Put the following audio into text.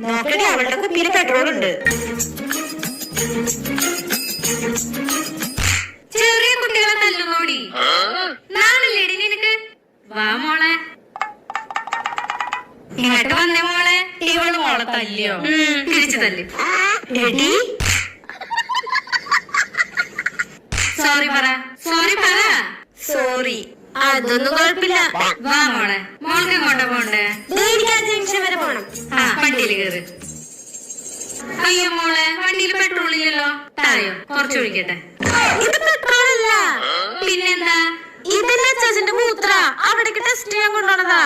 നോക്കടി, അവളുടെ കുപ്പിയിൽ പെട്രോൾ ഉണ്ട്. ചെറിയ കുട്ടികളെ തല്ലുന്നോടി, നാളില്ലേടി നിനക്ക്? വാ മോളെ, ഇങ്ങോട്ട് വന്നേ മോളെ. ഇവള് മോളെ തല്ലിയോ? തിരിച്ചു തല്ലി. എടി സോറി പറ, സോറി പറ. സോറി, അതൊന്നും കുഴപ്പമില്ല. വാ മോളെ, മോൾക്ക് എങ്ങോട്ടാ പോണ്ടേ? ജംഗ്ഷൻ വരെ പോണം. ആ, വണ്ടിയിൽ കയറി. അയ്യോ മോളെ, വണ്ടിയിൽ പെട്രോൾ ഇല്ലല്ലോ. തായോ, കുറച്ച് ഒഴിക്കട്ടെ. ഇത് പെട്രോൾ അല്ല, പിന്നെന്താ? ഇതന്നെ അച്ചാച്ചന്റെ മൂത്ര. അവിടേക്ക് ടെസ്റ്റ് ചെയ്യാൻ കൊണ്ടുപോണതാ.